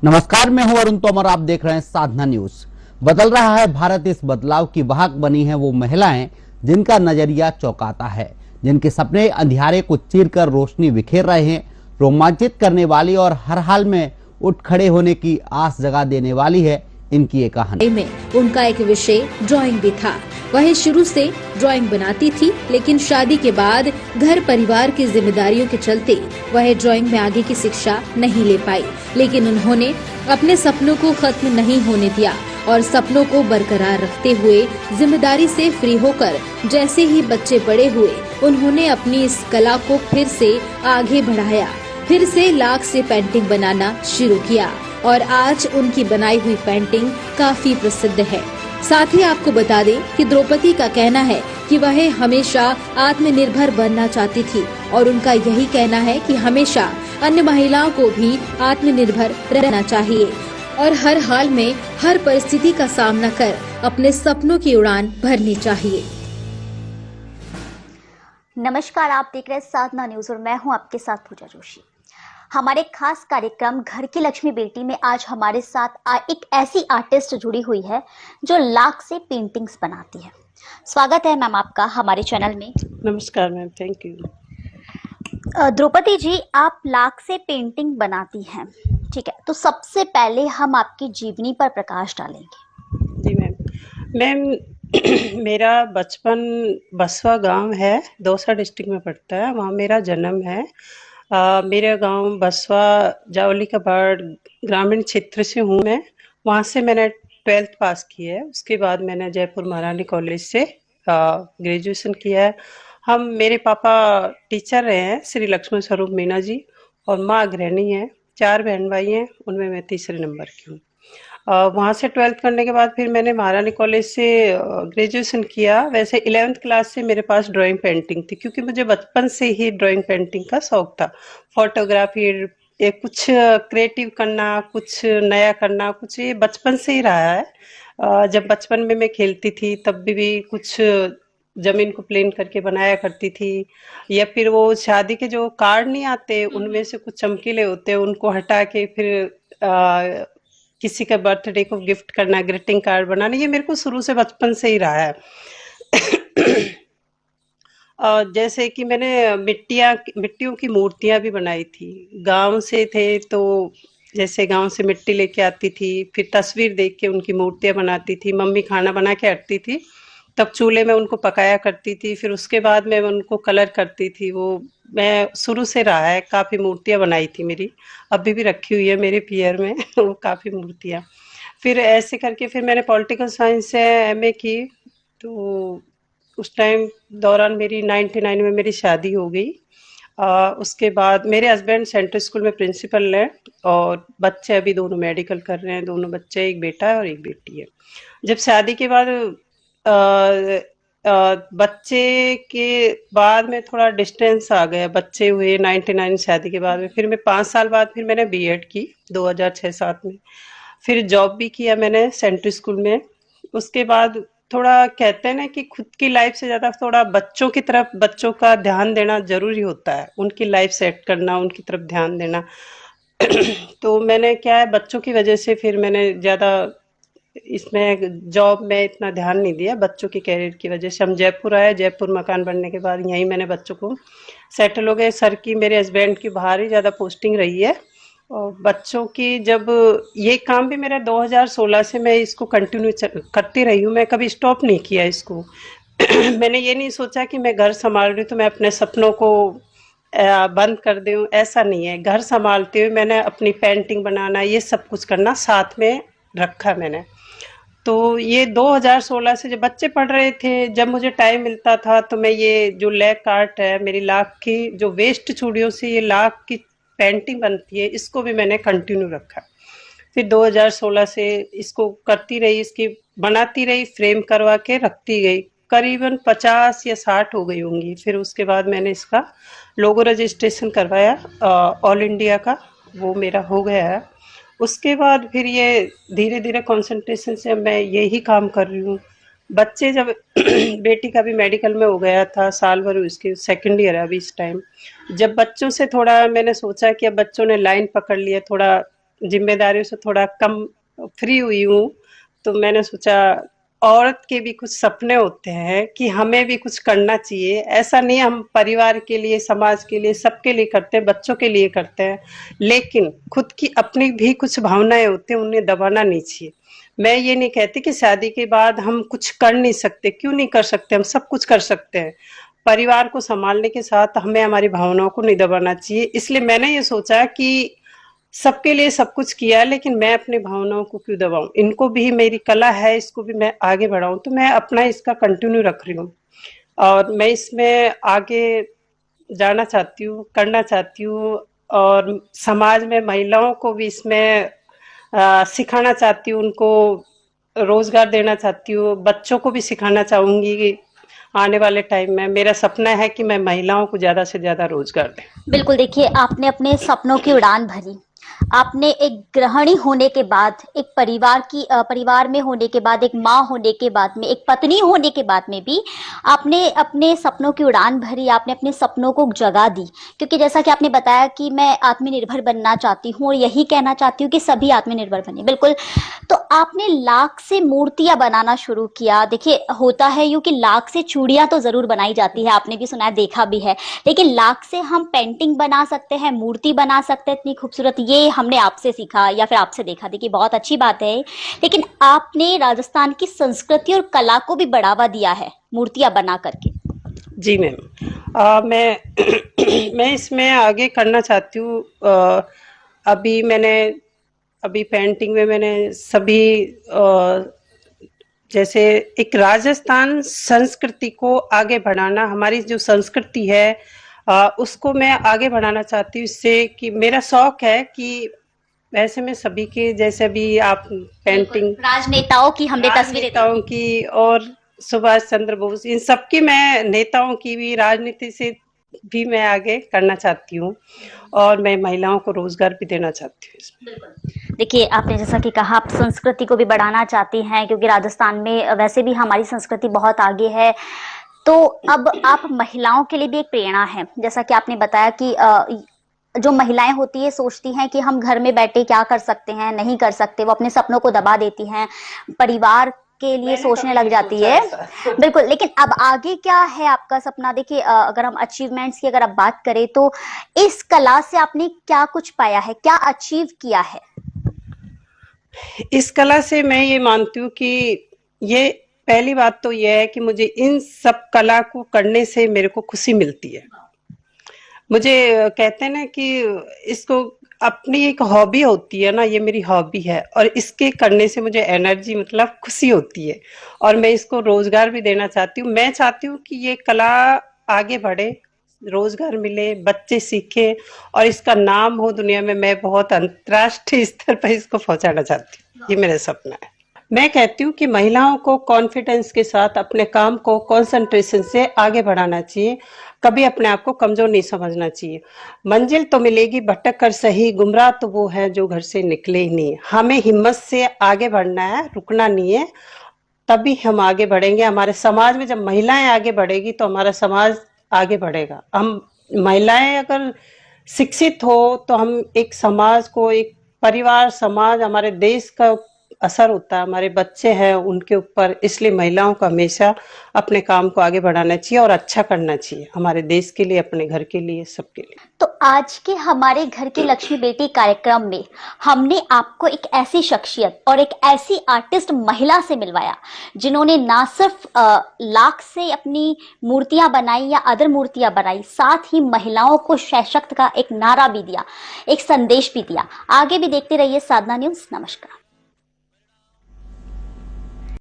नमस्कार, मैं हूं अरुण तोमर। आप देख रहे हैं साधना न्यूज। बदल रहा है भारत। इस बदलाव की वाहक बनी है वो महिलाएं जिनका नजरिया चौंकाता है, जिनके सपने अंधियारे को चीरकर रोशनी बिखेर रहे हैं। रोमांचित करने वाली और हर हाल में उठ खड़े होने की आस जगा देने वाली है इनकी ये कहानी। में उनका एक विषय ड्राइंग भी था। वह शुरू से ड्राइंग बनाती थी, लेकिन शादी के बाद घर परिवार की जिम्मेदारियों के चलते वह ड्राइंग में आगे की शिक्षा नहीं ले पाई। लेकिन उन्होंने अपने सपनों को खत्म नहीं होने दिया और सपनों को बरकरार रखते हुए जिम्मेदारी से फ्री होकर जैसे ही बच्चे बड़े हुए, उन्होंने अपनी इस कला को फिर से आगे बढ़ाया। फिर से लाख से पेंटिंग बनाना शुरू किया और आज उनकी बनाई हुई पेंटिंग काफी प्रसिद्ध है। साथ ही आपको बता दें कि द्रौपदी का कहना है कि वह हमेशा आत्मनिर्भर बनना चाहती थी और उनका यही कहना है कि हमेशा अन्य महिलाओं को भी आत्मनिर्भर रहना चाहिए और हर हाल में हर परिस्थिति का सामना कर अपने सपनों की उड़ान भरनी चाहिए। नमस्कार, आप देख रहे हैं साधना न्यूज और मैं हूं आपके साथ पूजा जोशी। हमारे खास कार्यक्रम घर की लक्ष्मी बेटी में आज हमारे साथ एक ऐसी आर्टिस्ट जुड़ी हुई है जो लाख से पेंटिंग्स बनाती है। स्वागत है मैम आपका हमारे चैनल में। नमस्कार ma'am, thank you. Draupadi ji, आप लाख से पेंटिंग बनाती हैं, ठीक है, तो सबसे पहले हम आपकी जीवनी पर प्रकाश डालेंगे। जी मैम मेरा बचपन बसवा गांव है, दौसा डिस्ट्रिक्ट में पड़ता है, वहाँ मेरा जन्म है। मेरा गांव बसवा जावली का बाड़ ग्रामीण क्षेत्र से हूँ मैं। वहाँ से मैंने 12th पास की है। उसके बाद मैंने जयपुर महारानी कॉलेज से ग्रेजुएशन किया है। मेरे पापा टीचर रहे हैं, श्री लक्ष्मण स्वरूप मीना जी, और माँ गृहिणी है। 4 बहन भाई हैं, उनमें मैं तीसरे नंबर की हूँ। वहाँ से 12th करने के बाद फिर मैंने महारानी कॉलेज से ग्रेजुएशन किया। वैसे 11th क्लास से मेरे पास ड्राइंग पेंटिंग थी, क्योंकि मुझे बचपन से ही ड्राइंग पेंटिंग का शौक था। फोटोग्राफी, कुछ क्रिएटिव करना, कुछ नया करना, कुछ ये बचपन से ही रहा है। जब बचपन में मैं खेलती थी तब भी कुछ जमीन को प्लेन करके बनाया करती थी, या फिर वो शादी के जो कार्ड नहीं आते उनमें से कुछ चमकीले होते हैं, उनको हटा के फिर किसी का बर्थडे को गिफ्ट करना, ग्रीटिंग कार्ड बनाना, ये मेरे को शुरू से बचपन से ही रहा है। जैसे कि मैंने मिट्टियों की मूर्तियां भी बनाई थी। गांव से थे तो जैसे गांव से मिट्टी लेके आती थी, फिर तस्वीर देख के उनकी मूर्तियां बनाती थी। मम्मी खाना बना के हटती थी, तब चूल्हे में उनको पकाया करती थी, फिर उसके बाद मैं उनको कलर करती थी। वो मैं शुरू से रहा है, काफ़ी मूर्तियाँ बनाई थी मेरी, अभी भी रखी हुई है मेरे पियर में वो काफ़ी मूर्तियाँ। फिर ऐसे करके फिर मैंने पॉलिटिकल साइंस से एमए की। तो उस टाइम दौरान मेरी 99 में मेरी शादी हो गई। उसके बाद मेरे हस्बैंड सेंट्रल स्कूल में प्रिंसिपल हैं, और बच्चे अभी दोनों मेडिकल कर रहे हैं, दोनों बच्चे, एक बेटा है और एक बेटी है। जब शादी के बाद बच्चे के बाद में थोड़ा डिस्टेंस आ गया, बच्चे हुए 99 शादी के बाद में। फिर मैं 5 साल बाद फिर मैंने बीएड की 2006-07 में। फिर जॉब भी किया मैंने सेंट्रल स्कूल में। उसके बाद थोड़ा कहते हैं ना कि खुद की लाइफ से ज़्यादा थोड़ा बच्चों की तरफ, बच्चों का ध्यान देना ज़रूरी होता है, उनकी लाइफ सेट करना, उनकी तरफ ध्यान देना। तो मैंने क्या है, बच्चों की वजह से फिर मैंने ज़्यादा इसमें जॉब में इतना ध्यान नहीं दिया। बच्चों की कैरियर की वजह से हम जयपुर आए। जयपुर मकान बनने के बाद यहीं मैंने बच्चों को सेटल हो गए। सर की, मेरे हस्बैंड की बाहर ही ज़्यादा पोस्टिंग रही है। और बच्चों की जब ये काम भी मेरा 2016 से मैं इसको कंटिन्यू करती रही हूँ, मैं कभी स्टॉप नहीं किया इसको। मैंने ये नहीं सोचा कि मैं घर संभाल रही हूँ तो मैं अपने सपनों को बंद कर दूँ, ऐसा नहीं है। घर संभालते हुए मैंने अपनी पेंटिंग बनाना, ये सब कुछ करना साथ में रखा मैंने। तो ये 2016 से जब बच्चे पढ़ रहे थे, जब मुझे टाइम मिलता था, तो मैं ये जो लैक आर्ट है मेरी, लाख की जो वेस्ट चूड़ियों से ये लाख की पेंटिंग बनती है, इसको भी मैंने कंटिन्यू रखा। फिर 2016 से इसको करती रही, इसकी बनाती रही, फ्रेम करवा के रखती गई। करीबन 50 या 60 हो गई होंगी। फिर उसके बाद मैंने इसका लोगो रजिस्ट्रेशन करवाया ऑल इंडिया का, वो मेरा हो गया है। उसके बाद फिर ये धीरे धीरे कंसंट्रेशन से मैं यही काम कर रही हूँ। बच्चे जब बेटी का भी मेडिकल में हो गया था, साल भर उसकी, सेकंड ईयर है अभी इस टाइम। जब बच्चों से थोड़ा मैंने सोचा कि अब बच्चों ने लाइन पकड़ लिया, थोड़ा जिम्मेदारियों से थोड़ा कम फ्री हुई हूँ, तो मैंने सोचा औरत के भी कुछ सपने होते हैं कि हमें भी कुछ करना चाहिए। ऐसा नहीं हम परिवार के लिए, समाज के लिए, सबके लिए करते हैं, बच्चों के लिए करते हैं, लेकिन खुद की अपनी भी कुछ भावनाएं होती हैं, उन्हें दबाना नहीं चाहिए। मैं ये नहीं कहती कि शादी के बाद हम कुछ कर नहीं सकते, क्यों नहीं कर सकते, हम सब कुछ कर सकते हैं। परिवार को संभालने के साथ हमें हमारी भावनाओं को नहीं दबाना चाहिए। इसलिए मैंने ये सोचा कि सबके लिए सब कुछ किया, लेकिन मैं अपनी भावनाओं को क्यों दबाऊं, इनको भी मेरी कला है, इसको भी मैं आगे बढ़ाऊं। तो मैं अपना इसका कंटिन्यू रख रही हूँ और मैं इसमें आगे जाना चाहती हूँ, करना चाहती हूँ, और समाज में महिलाओं को भी इसमें सिखाना चाहती हूँ, उनको रोजगार देना चाहती हूँ, बच्चों को भी सिखाना चाहूंगी कि आने वाले टाइम में मेरा सपना है कि मैं महिलाओं को ज्यादा से ज्यादा रोजगार दूं। बिल्कुल, देखिए आपने अपने सपनों की उड़ान भरी। आपने एक गृहिणी होने के बाद, एक परिवार में होने के बाद, एक माँ होने के बाद में, एक पत्नी होने के बाद में भी आपने अपने सपनों की उड़ान भरी। आपने अपने सपनों को जगह दी, क्योंकि जैसा कि आपने बताया कि मैं आत्मनिर्भर बनना चाहती हूँ और यही कहना चाहती हूँ कि सभी आत्मनिर्भर बने। बिल्कुल, तो आपने लाख से मूर्तियां बनाना शुरू किया। देखिए होता है यूं कि लाख से चूड़ियां तो जरूर बनाई जाती है, आपने भी सुना है, देखा भी है, लेकिन लाख से हम पेंटिंग बना सकते हैं, मूर्ति बना सकते हैं इतनी खूबसूरत। ये हमने आपसे सीखा या फिर आपसे देखा। देखिए बहुत अच्छी बात है, लेकिन आपने राजस्थान की संस्कृति और कला को भी बढ़ावा दिया है मूर्तियां बना करके। जी मैम, मैं मैं इसमें आगे करना चाहती हूँ। अभी पेंटिंग में मैंने सभी जैसे एक राजस्थान संस्कृति को आगे बढ़ाना, हमारी जो संस्कृति है उसको मैं आगे बढ़ाना चाहती हूँ। इससे कि मेरा शौक है कि वैसे मैं सभी के जैसे भी आप पेंटिंग, राजनेताओं की हमने तस्वीरें नेताओं की और सुभाष चंद्र बोस, इन सबकी, मैं नेताओं की भी, राजनीति से भी मैं आगे करना चाहती हूँ, और मैं महिलाओं को रोजगार भी देना चाहती हूँ इसमें। देखिए आपने जैसा कि कहा, आप संस्कृति को भी बढ़ाना चाहती हैं, क्योंकि राजस्थान में वैसे भी हमारी संस्कृति बहुत आगे है। तो अब आप महिलाओं के लिए भी एक प्रेरणा है। जैसा कि आपने बताया कि जो महिलाएं होती है सोचती हैं कि हम घर में बैठे क्या कर सकते हैं, नहीं कर सकते, वो अपने सपनों को दबा देती हैं, परिवार के लिए सोचने लग जाती है। बिल्कुल, लेकिन अब आगे क्या है आपका सपना? देखिए अगर हम अचीवमेंट्स की अगर आप बात करें तो इस कला से आपने क्या कुछ पाया है, क्या अचीव किया है? इस कला से मैं ये मानती हूँ कि ये, पहली बात तो ये है कि मुझे इन सब कला को करने से मेरे को खुशी मिलती है। मुझे कहते हैं ना कि इसको अपनी एक हॉबी होती है ना, ये मेरी हॉबी है, और इसके करने से मुझे एनर्जी, मतलब खुशी होती है, और मैं इसको रोजगार भी देना चाहती हूँ। मैं चाहती हूँ कि ये कला आगे बढ़े, रोजगार मिले, बच्चे सीखें और इसका नाम हो दुनिया में। मैं बहुत अंतर्राष्ट्रीय स्तर पर इसको पहुंचाना चाहती हूँ, ये मेरा सपना है। मैं कहती हूँ कि महिलाओं को कॉन्फिडेंस के साथ अपने काम को कंसंट्रेशन से आगे बढ़ाना चाहिए, कभी अपने आप को कमजोर नहीं समझना चाहिए। मंजिल तो मिलेगी भटक कर सही, गुमराह तो वो है जो घर से निकले ही नहीं। हमें हिम्मत से आगे बढ़ना है, रुकना नहीं है, तभी हम आगे बढ़ेंगे। हमारे समाज में जब महिलाएं आगे बढ़ेगी तो हमारा समाज आगे बढ़ेगा। हम महिलाएं अगर शिक्षित हो तो हम एक समाज को, एक परिवार, समाज, हमारे देश का असर होता है, हमारे बच्चे हैं उनके ऊपर। इसलिए महिलाओं को हमेशा अपने काम को आगे बढ़ाना चाहिए और अच्छा करना चाहिए, हमारे देश के लिए, अपने घर के लिए, सबके लिए। तो आज के हमारे घर की लक्ष्मी बेटी कार्यक्रम में हमने आपको एक ऐसी शख्सियत और एक ऐसी आर्टिस्ट महिला से मिलवाया जिन्होंने ना सिर्फ लाख से अपनी मूर्तियां बनाई या अदर मूर्तियां बनाई, साथ ही महिलाओं को सशक्त का एक नारा भी दिया, एक संदेश भी दिया। आगे भी देखते रहिए साधना न्यूज। नमस्कार।